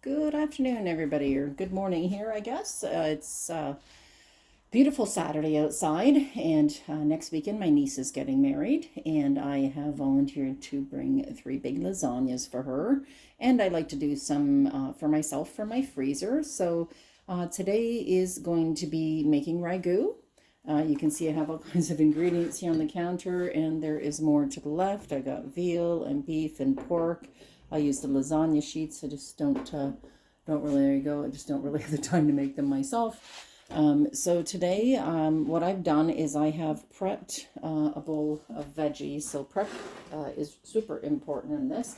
Good afternoon, everybody, or good morning here, I guess. It's beautiful Saturday outside, and next weekend my niece is getting married, and I have volunteered to bring 3 big lasagnas for her, and I like to do some for myself for my freezer. So today is going to be making ragu. You can see I have all kinds of ingredients here on the counter, and there is more to the left. I got veal and beef and pork. I use the lasagna sheets. I just don't really, there you go, I just don't really have the time to make them myself. So today, what I've done is I have prepped a bowl of veggies. So prep is super important in this.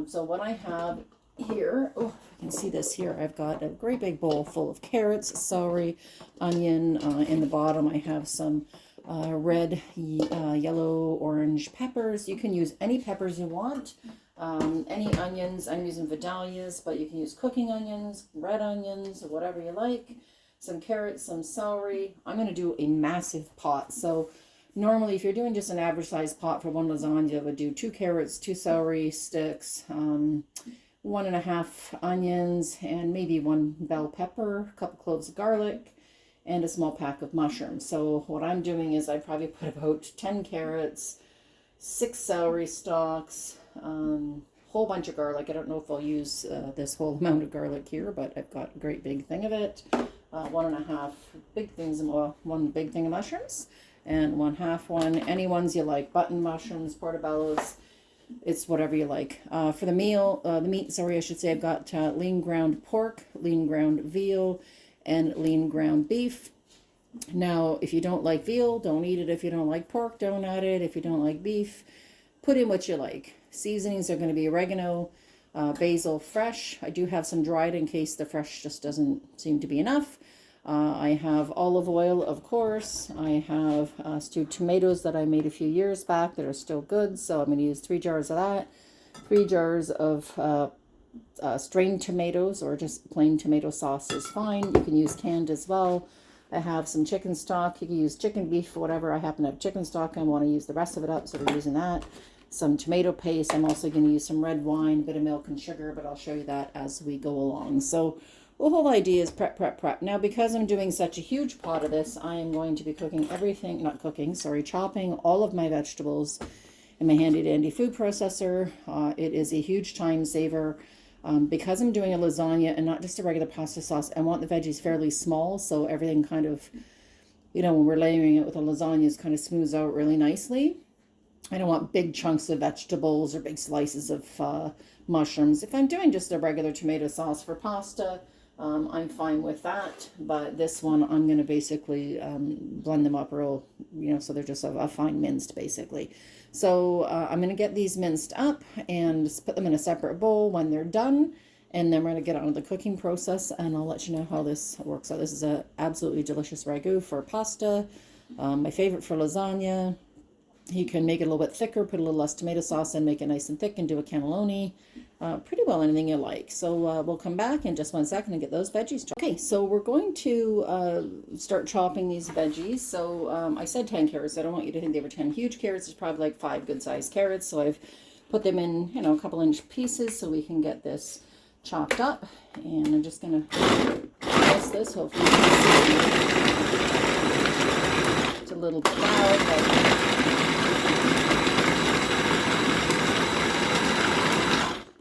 So what I have here, oh, you can see this here, I've got a great big bowl full of carrots, celery, onion. In the bottom, I have some red, yellow, orange peppers. You can use any peppers you want. Any onions, I'm using Vidalias, but you can use cooking onions, red onions, whatever you like. Some carrots, some celery. I'm going to do a massive pot. So normally if you're doing just an average size pot for one lasagna, I would do 2 carrots, 2 celery sticks, 1.5 onions, and maybe 1 bell pepper, a couple cloves of garlic, and a small pack of mushrooms. So what I'm doing is I probably put about 10 carrots, 6 celery stalks, whole bunch of garlic. I don't know if I'll use this whole amount of garlic here, but I've got a great big thing of it. 1.5 big things, well, 1 big thing of mushrooms, and 1/2 one. Any ones you like, button mushrooms, portobellos, it's whatever you like. For the meat, sorry, I should say, I've got lean ground pork, lean ground veal, and lean ground beef. Now, if you don't like veal, don't eat it. If you don't like pork, don't add it. If you don't like beef, put in what you like. Seasonings are going to be oregano, basil fresh. I do have some dried in case the fresh just doesn't seem to be enough. I have olive oil, of course. I have stewed tomatoes that I made a few years back that are still good. So I'm going to use 3 jars of that. 3 jars of strained tomatoes, or just plain tomato sauce is fine. You can use canned as well. I have some chicken stock. You can use chicken, beef, whatever. I happen to have chicken stock. I want to use the rest of it up, so we're using that. Some tomato paste. I'm also going to use some red wine, a bit of milk and sugar, but I'll show you that as we go along. So the whole idea is prep, prep, prep. Now, because I'm doing such a huge pot of this, I am going to be cooking everything, not cooking, sorry, chopping all of my vegetables in my handy dandy food processor. It is a huge time saver. Because I'm doing a lasagna and not just a regular pasta sauce, I want the veggies fairly small, so everything kind of, when we're layering it with a lasagna, is kind of smooths out really nicely. I don't want big chunks of vegetables or big slices of mushrooms. If I'm doing just a regular tomato sauce for pasta, I'm fine with that. But this one, I'm going to basically blend them up real, so they're just a fine minced, basically. So I'm going to get these minced up and just put them in a separate bowl when they're done. And then we're going to get on with the cooking process, and I'll let you know how this works. So this is a absolutely delicious ragu for pasta. My favorite for lasagna. You can make it a little bit thicker, put a little less tomato sauce in, make it nice and thick, and do a cannelloni. Pretty well anything you like. So we'll come back in just 1 second and get those veggies chopped. Okay, so we're going to start chopping these veggies. So I said 10 carrots. I don't want you to think they were 10 huge carrots. It's probably like 5 good-sized carrots. So I've put them in, a couple-inch pieces so we can get this chopped up. And I'm just going to press this. Hopefully you can see. It's a little bit loud, but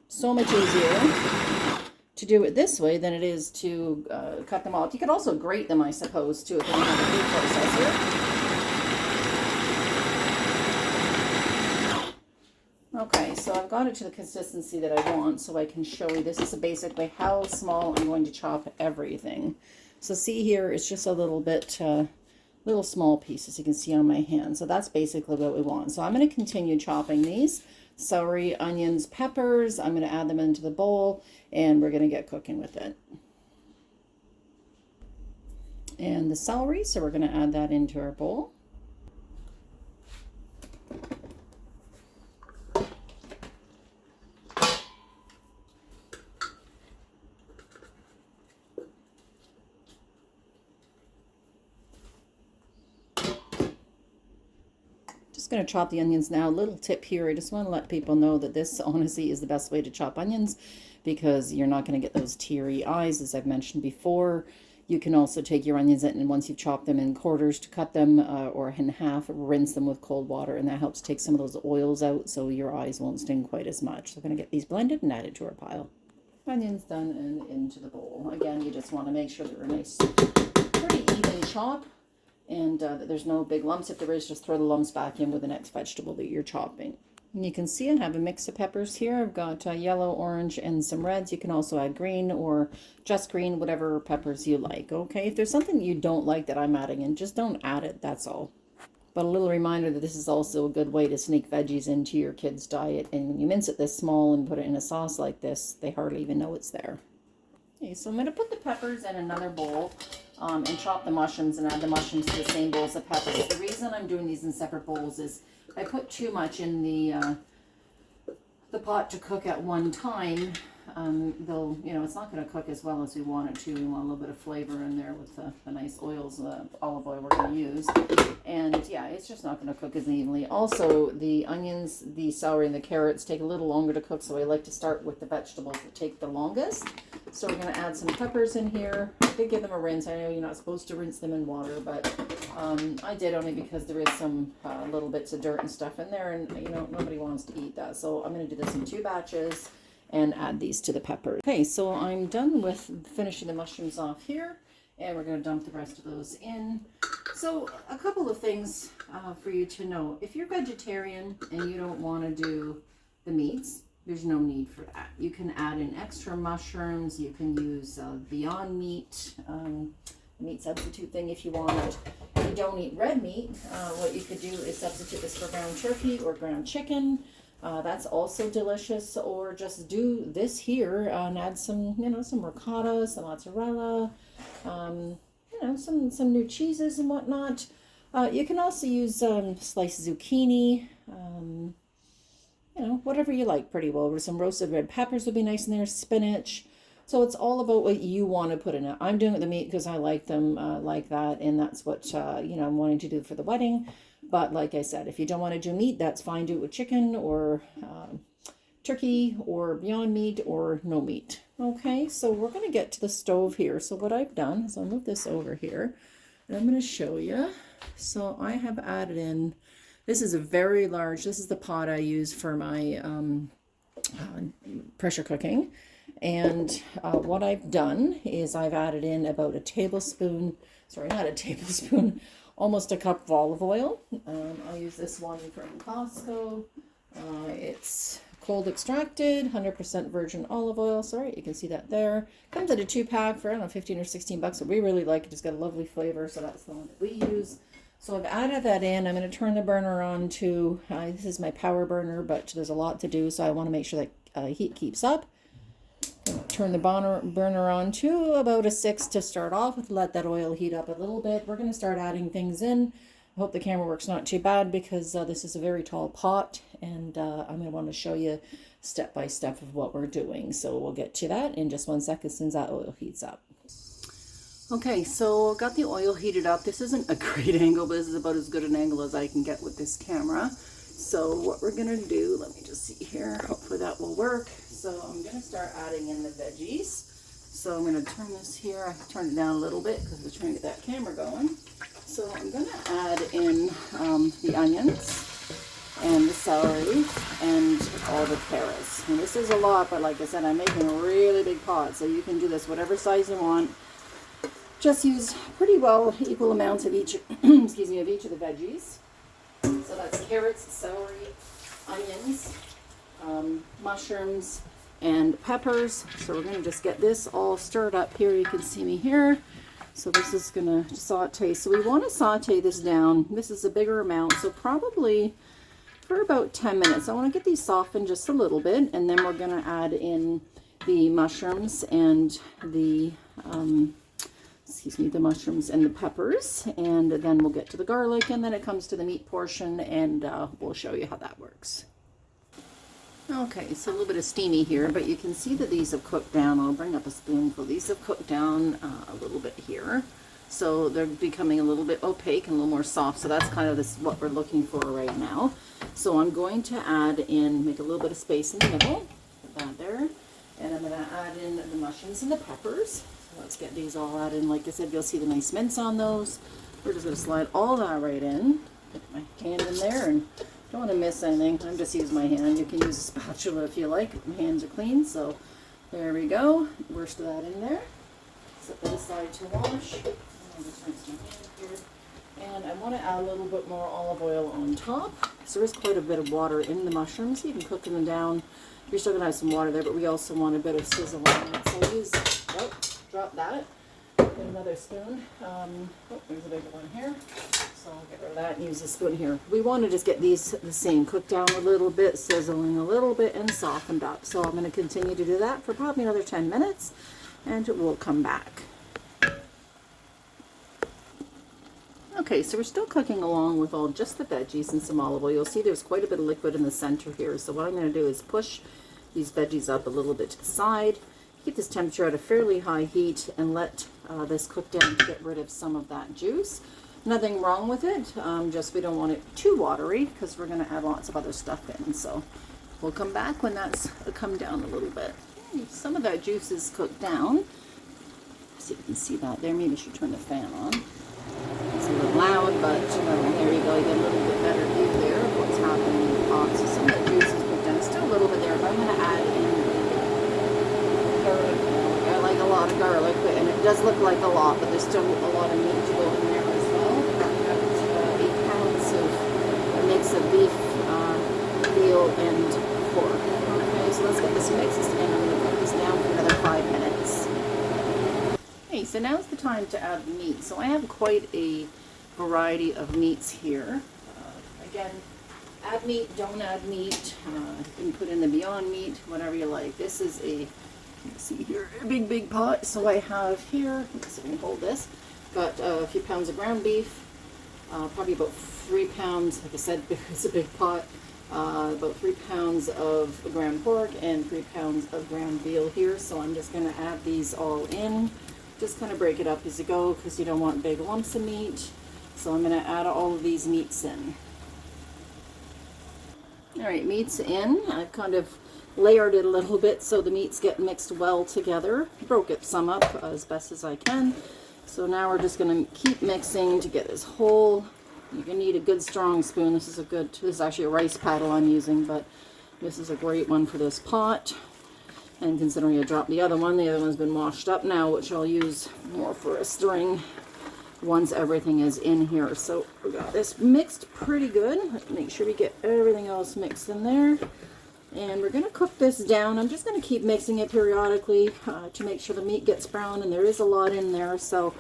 so much easier to do it this way than it is to cut them off. You could also grate them, I suppose, too, if you don't have a food processor. Okay, so I've got it to the consistency that I want, so I can show you. This is basically how small I'm going to chop everything. So see here, it's just a little bit, little small pieces you can see on my hand. So that's basically what we want. So I'm going to continue chopping these. Celery, onions, peppers. I'm going to add them into the bowl, and we're going to get cooking with it. And the celery, so we're going to add that into our bowl. going to chop the onions now. Little tip here, I just want to let people know that this honestly is the best way to chop onions because you're not going to get those teary eyes, as I've mentioned before. You can also take your onions in, and once you've chopped them in quarters to cut them or in half, rinse them with cold water, and that helps take some of those oils out so your eyes won't sting quite as much. So we're going to get these blended and added to our pile. Onions done and into the bowl. Again, you just want to make sure they're a nice, pretty even chop, and that there's no big lumps. If there is, just throw the lumps back in with the next vegetable that you're chopping. And you can see I have a mix of peppers here. I've got yellow, orange, and some reds. You can also add green or just green, whatever peppers you like. Okay, if there's something you don't like that I'm adding in, just don't add it, that's all. But a little reminder that this is also a good way to sneak veggies into your kids' diet. And when you mince it this small and put it in a sauce like this, they hardly even know it's there. Okay, so I'm going to put the peppers in another bowl and chop the mushrooms and add the mushrooms to the same bowl as the peppers. The reason I'm doing these in separate bowls is I put too much in the pot to cook at one time. They'll, it's not going to cook as well as we want it to. We want a little bit of flavor in there with the nice oils, olive oil we're going to use. And yeah, it's just not going to cook as evenly. Also, the onions, the celery, and the carrots take a little longer to cook, so I like to start with the vegetables that take the longest. So we're going to add some peppers in here. I did give them a rinse. I know you're not supposed to rinse them in water, but I did only because there is some little bits of dirt and stuff in there, and nobody wants to eat that. So I'm going to do this in 2 batches and add these to the peppers. Okay, so I'm done with finishing the mushrooms off here, and we're going to dump the rest of those in. So a couple of things for you to know. If you're vegetarian and you don't want to do the meats, there's no need for that. You can add in extra mushrooms. You can use Beyond Meat, meat substitute thing if you want it. If you don't eat red meat, what you could do is substitute this for ground turkey or ground chicken. That's also delicious. Or just do this here and add some, some ricotta, some mozzarella, some new cheeses and whatnot. You can also use sliced zucchini, whatever you like pretty well. Some roasted red peppers would be nice in there, spinach. So it's all about what you want to put in it. I'm doing it with the meat because I like them like that, and that's what, I'm wanting to do for the wedding. But like I said, if you don't want to do meat, that's fine. Do it with chicken or turkey or Beyond Meat or no meat. Okay, so we're going to get to the stove here. So what I've done is I'll move this over here, and I'm going to show you. So I have added in, this is a very large, this is the pot I use for my pressure cooking. And what I've done is I've added in about a tablespoon, sorry, not a tablespoon, almost a cup of olive oil. I use this one from Costco. It's cold extracted, 100% virgin olive oil. Sorry, you can see that there. Comes in a 2-pack for, I don't know, 15 or 16 bucks. So we really like it. It's got a lovely flavor. So that's the one that we use. So I've added that in. I'm going to turn the burner on to, this is my power burner, but there's a lot to do. So I want to make sure that heat keeps up. Turn the burner on to about a 6 to start off with. Let that oil heat up a little bit. We're going to start adding things in. I hope the camera work's not too bad because this is a very tall pot, and I'm going to want to show you step by step of what we're doing. So we'll get to that in just 1 second since that oil heats up. Okay, so got the oil heated up. This isn't a great angle, but this is about as good an angle as I can get with this camera. So what we're going to do, let me just see here. Hopefully that will work. So I'm going to start adding in the veggies. So I'm going to turn this here. I turned it down a little bit because we're trying to get that camera going. So I'm going to add in the onions and the celery and all the carrots. And this is a lot, but like I said, I'm making a really big pot. So you can do this whatever size you want. Just use pretty well equal amounts of each, excuse me, of each of the veggies. So that's carrots, celery, onions, mushrooms, and peppers. So we're going to just get this all stirred up here. You can see me here. So this is going to saute. So we want to saute this down. This is a bigger amount, so probably for about 10 minutes. I want to get these softened just a little bit, and then we're going to add in the mushrooms and the the mushrooms and the peppers, and then we'll get to the garlic, and then it comes to the meat portion, and we'll show you how that works. Okay, so a little bit of steamy here, but you can see that these have cooked down. I'll bring up a spoonful. These have cooked down a little bit here. So they're becoming a little bit opaque and a little more soft. So that's kind of what we're looking for right now. So I'm going to add in, make a little bit of space in the middle, put that there. And I'm going to add in the mushrooms and the peppers. So let's get these all added in. Like I said, you'll see the nice mince on those. We're just going to slide all that right in. Put my hand in there and don't want to miss anything. I'm just using my hand. You can use a spatula if you like. My hands are clean. So there we go. Worst of that in there. Set that aside to wash. I'll just rinse my hand here. And I want to add a little bit more olive oil on top. So there is quite a bit of water in the mushrooms. You can cook them down. You're still going to have some water there, but we also want a bit of sizzle on it. So I'll use, drop that. Get another spoon. There's a bigger one here. So I'll get rid of that and use a spoon here. We want to just get these the same, cooked down a little bit, sizzling a little bit, and softened up. So I'm going to continue to do that for probably another 10 minutes, and we'll come back. Okay, so we're still cooking along with just the veggies and some olive oil. You'll see there's quite a bit of liquid in the center here. So what I'm going to do is push these veggies up a little bit to the side, keep this temperature at a fairly high heat, and let this cook down to get rid of some of that juice. Nothing wrong with it, just we don't want it too watery because we're going to add lots of other stuff in. So we'll come back when that's come down a little bit. Some of that juice is cooked down. So you can see that there. Maybe I should turn the fan on. It's a little loud, but there you go. You get a little bit better view there of what's happening in the pot. So some of the juice is cooked down. Still a little bit there, but I'm going to add in garlic. I like a lot of garlic, and it does look like a lot, but there's still a lot of meat to go in there as well. I've got 8 pounds of a mix of beef, veal, and pork. Okay, so let's get this mixed, and I'm going to put this down for another 5 minutes. Okay, so now's the time to add the meat. So I have quite a variety of meats here. Again, add meat, don't add meat. You can put in the Beyond Meat, whatever you like. This is let's see here, a big pot. So I have here, let's see if I can hold this, got a few pounds of ground beef, probably about 3 pounds, like I said, it's a big pot, about 3 pounds of ground pork and 3 pounds of ground veal here. So I'm just going to add these all in. Just kind of break it up as you go because you don't want big lumps of meat. So I'm going to add all of these meats in. Alright, meat's in. I've kind of layered it a little bit so the meats get mixed well together. Broke it some up as best as I can. So now we're just going to keep mixing to get this whole. You're going to need a good strong spoon. This is actually a rice paddle I'm using, but this is a great one for this pot. And considering I dropped the other one's been washed up now, which I'll use more for a stirring once everything is in here. So we got this mixed pretty good. Let's make sure we get everything else mixed in there. And we're going to cook this down. I'm just going to keep mixing it periodically to make sure the meat gets brown, and there is a lot in there. So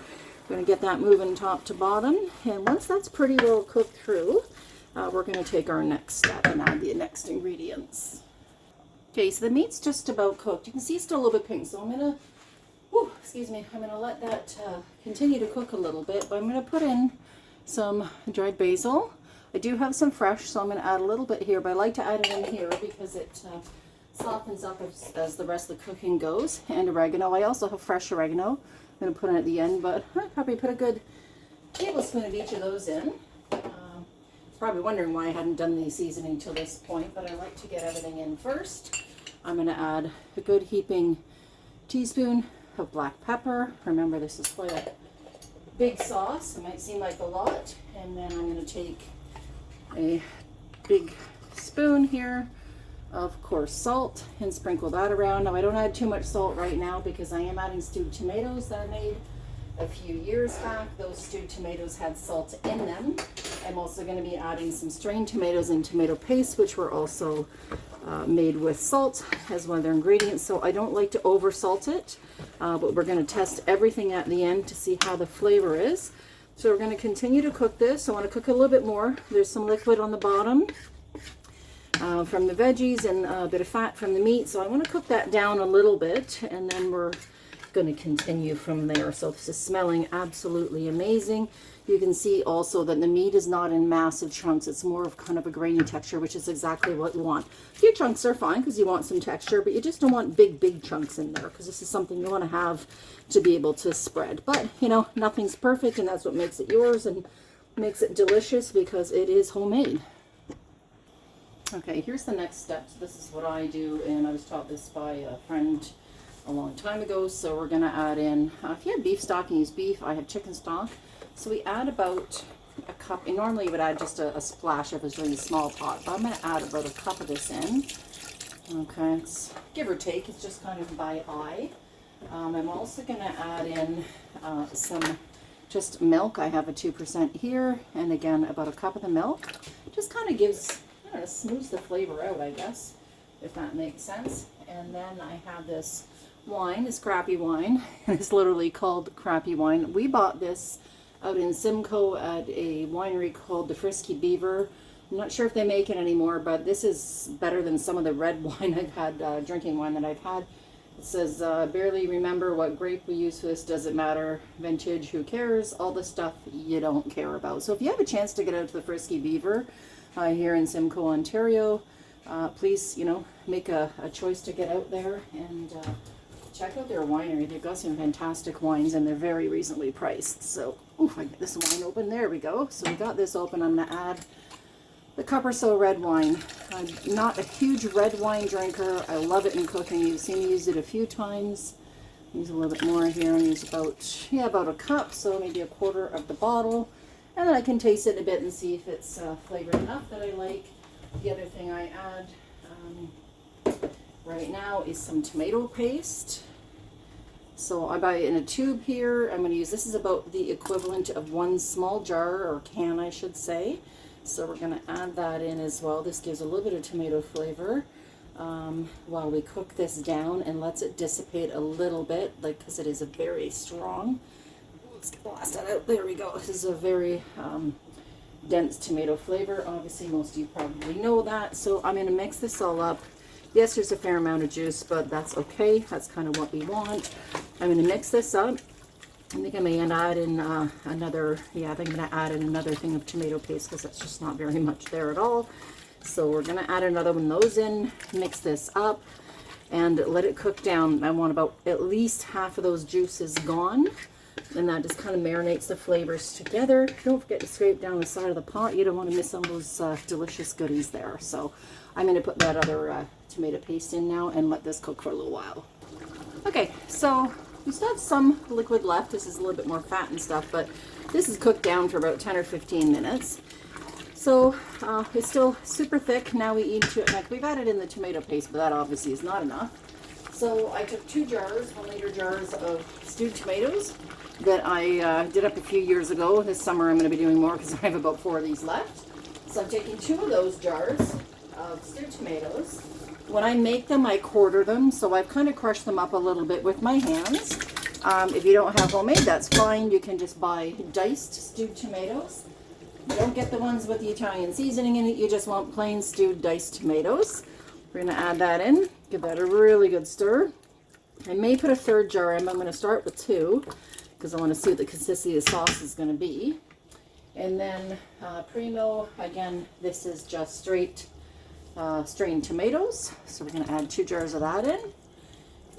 we're going to get that moving top to bottom. And once that's pretty well cooked through, we're going to take our next step and add the next ingredients. Okay, so the meat's just about cooked. You can see it's still a little bit pink, so I'm going to let that continue to cook a little bit, but I'm going to put in some dried basil. I do have some fresh, so I'm going to add a little bit here, but I like to add it in here because it softens up as the rest of the cooking goes. And oregano. I also have fresh oregano. I'm going to put it at the end, but I'll probably put a good tablespoon of each of those in. Probably wondering why I hadn't done the seasoning till this point, but I like to get everything in first. I'm going to add a good heaping teaspoon of black pepper. Remember, this is quite a big sauce. It might seem like a lot. And then I'm going to take a big spoon here of coarse salt and sprinkle that around. Now I don't add too much salt right now because I am adding stewed tomatoes that I made a few years back. Those stewed tomatoes had salt in them. I'm also going to be adding some strained tomatoes and tomato paste, which were also made with salt as one of their ingredients. So I don't like to over salt it, but we're going to test everything at the end to see how the flavor is. So we're going to continue to cook this. I want to cook it a little bit more. There's some liquid on the bottom from the veggies and a bit of fat from the meat. So I want to cook that down a little bit, and then we're going to continue from there. So this is smelling absolutely amazing. You can see also that the meat is not in massive chunks. It's more of kind of a grainy texture, which is exactly what you want. A few chunks are fine because you want some texture, but you just don't want big chunks in there because this is something you want to have to be able to spread. But, you know, nothing's perfect, and that's what makes it yours and makes it delicious because it is homemade. Okay, here's the next step. So this is what I do, and I was taught this by a friend a long time ago. So we're going to add in, if you have beef stock and use beef, I have chicken stock. So we add about a cup, and normally you would add just a splash if it was doing a small pot, but I'm going to add about a cup of this in. Okay, it's give or take, it's just kind of by eye. I'm also going to add in some just milk. I have a 2% here, and again, about a cup of the milk. Just kind of gives, I don't know, smooths the flavor out, I guess, if that makes sense. And then I have this wine, this crappy wine. It's literally called crappy wine. We bought this out in Simcoe at a winery called the Frisky Beaver. I'm not sure if they make it anymore, but this is better than some of the red wine I've had, drinking wine that I've had. It says, barely remember what grape we use for this, doesn't matter, vintage, who cares, all the stuff you don't care about. So if you have a chance to get out to the Frisky Beaver here in Simcoe, Ontario, please, you know, make a choice to get out there and check out their winery. They've got some fantastic wines, and they're very reasonably priced. So, if I get this wine open, there we go. So we got this open. I'm going to add the cup or so red wine. I'm not a huge red wine drinker. I love it in cooking. You've seen me use it a few times. Use a little bit more here. I use about a cup, so maybe a quarter of the bottle. And then I can taste it a bit and see if it's flavored enough that I like. The other thing I add right now is some tomato paste. So I buy it in a tube here. I'm going to use, this is about the equivalent of one small jar, or can I should say. So we're going to add that in as well. This gives a little bit of tomato flavor while we cook this down and lets it dissipate a little bit, like, because it is a very strong. Let's blast that out. There we go. This is a very dense tomato flavor. Obviously, most of you probably know that. So I'm going to mix this all up. Yes, there's a fair amount of juice, but that's okay. That's kind of what we want. I'm going to mix this up. I think I'm going to add in another thing of tomato paste because that's just not very much there at all. So we're going to add another one of those in, mix this up, and let it cook down. I want about at least half of those juices gone, and that just kind of marinates the flavors together. Don't forget to scrape down the side of the pot. You don't want to miss on those delicious goodies there. So I'm going to put that other tomato paste in now and let this cook for a little while. Okay, so we still have some liquid left. This is a little bit more fat and stuff, but this is cooked down for about 10 or 15 minutes. So it's still super thick. Now we eat to it. Like, we've added in the tomato paste, but that obviously is not enough. So I took 2 jars, 1 liter jars of stewed tomatoes that I did up a few years ago. This summer I'm going to be doing more because I have about 4 of these left. So I'm taking 2 of those jars of stewed tomatoes. When I make them, I quarter them, so I've kind of crushed them up a little bit with my hands. If you don't have homemade, that's fine. You can just buy diced stewed tomatoes. You don't get the ones with the Italian seasoning in it. You just want plain stewed diced tomatoes. We're going to add that in. Give that a really good stir. I may put a 3rd jar in, but I'm going to start with 2 because I want to see what the consistency of the sauce is going to be. And then primo, again, this is just straight strained tomatoes. So we're going to add 2 jars of that in.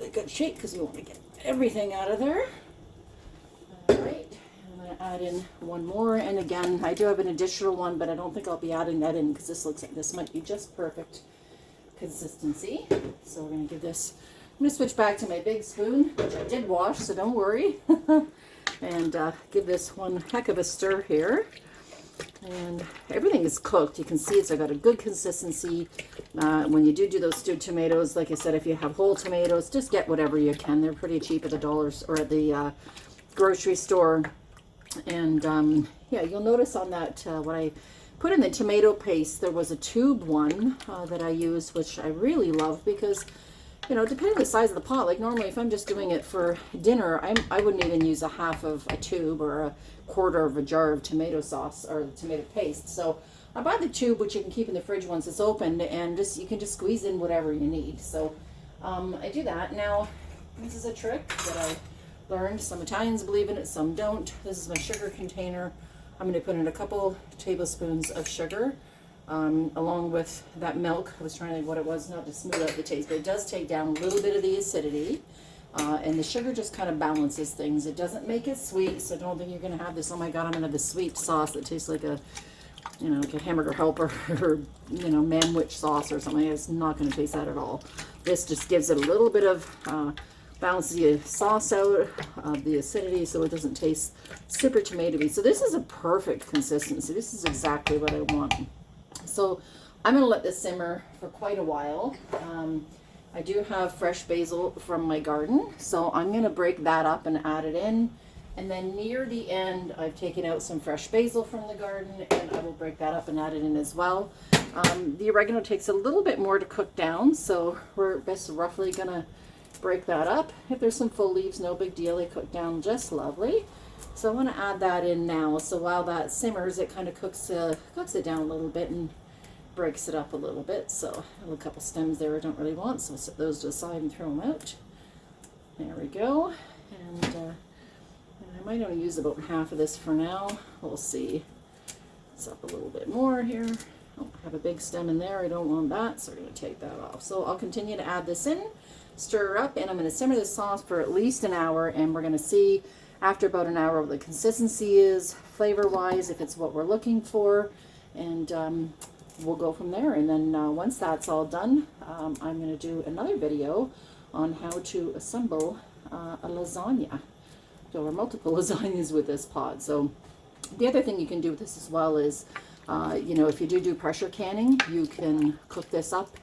A good shake because we want to get everything out of there. All right, I'm going to add in 1 more. And again, I do have an additional one, but I don't think I'll be adding that in because this looks like this might be just perfect consistency. So we're going to give this, I'm going to switch back to my big spoon, which I did wash, so don't worry. And give this one heck of a stir here. And everything is cooked. You can see it's got a good consistency. When you do those stewed tomatoes, like I said, if you have whole tomatoes, just get whatever you can. They're pretty cheap at the dollars or at the grocery store. And yeah, you'll notice on that when I put in the tomato paste, there was a tube one that I used, which I really love because, you know, depending on the size of the pot, like normally if I'm just doing it for dinner, I wouldn't even use a half of a tube or a quarter of a jar of tomato sauce or tomato paste. So I buy the tube, which you can keep in the fridge once it's opened, and you can just squeeze in whatever you need. So I do that. Now, This is a trick that I learned. Some Italians believe in it, some don't. This is my sugar container. I'm going to put in a couple tablespoons of sugar along with that milk. I was trying to think what it was, not to smooth out the taste, but it does take down a little bit of the acidity. And the sugar just kind of balances things. It doesn't make it sweet, so don't think you're going to have this, oh my God, I'm going to have this sweet sauce that tastes like a, you know, like a hamburger helper or, you know, manwich sauce or something. It's not going to taste that at all. This just gives it a little bit of, balances the sauce out of the acidity so it doesn't taste super tomatoey. So this is a perfect consistency. This is exactly what I want. So I'm going to let this simmer for quite a while. I do have fresh basil from my garden, so I'm going to break that up and add it in. And then near the end, I've taken out some fresh basil from the garden, and I will break that up and add it in as well. The oregano takes a little bit more to cook down, so we're just roughly going to break that up. If there's some full leaves, no big deal. They cook down just lovely. So I want to add that in now. So while that simmers, it kind of cooks it down a little bit and breaks it up a little bit. So I have a couple stems there I don't really want, so I'll set those to the side and throw them out. There we go. And I might only use about half of this for now. We'll see. It's up a little bit more here. Oh, I have a big stem in there. I don't want that, so we're going to take that off. So I'll continue to add this in, stir up, and I'm going to simmer this sauce for at least an hour, and we're going to see after about an hour what the consistency is, flavor-wise, if it's what we're looking for, and we'll go from there. And then once that's all done, I'm going to do another video on how to assemble a lasagna. So, or multiple lasagnas with this pot. So the other thing you can do with this as well is, you know, if you do pressure canning, you can cook this up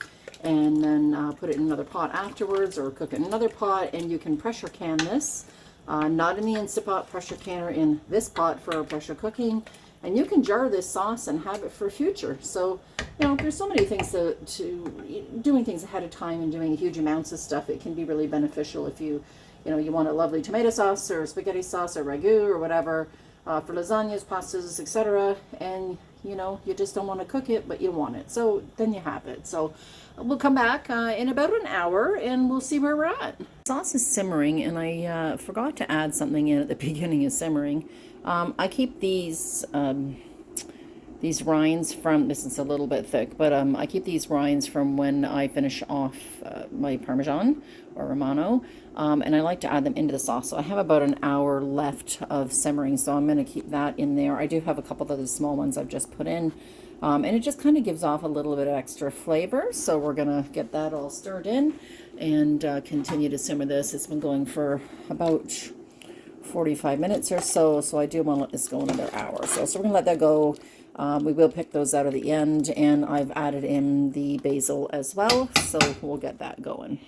and then put it in another pot afterwards, or cook it in another pot, and you can pressure can this. Not in the Instapot pressure canner, in this pot for pressure cooking. And you can jar this sauce and have it for future. So, you know, there's so many things to doing things ahead of time and doing huge amounts of stuff. It can be really beneficial if you know, you want a lovely tomato sauce or spaghetti sauce or ragu or whatever for lasagnas, pastas, etc. And, you know, you just don't want to cook it, but you want it. So then you have it. So we'll come back in about an hour and we'll see where we're at. The sauce is simmering, and I forgot to add something in at the beginning of simmering. I keep these rinds from, this is a little bit thick, but I keep these rinds from when I finish off my Parmesan or Romano, and I like to add them into the sauce. So I have about an hour left of simmering, so I'm going to keep that in there. I do have a couple of the small ones I've just put in, and it just kind of gives off a little bit of extra flavor. So we're going to get that all stirred in and continue to simmer this. It's been going for about 45 minutes or so, so I do want to let this go another hour. So we're going to let that go. We will pick those out at the end, and I've added in the basil as well, so we'll get that going.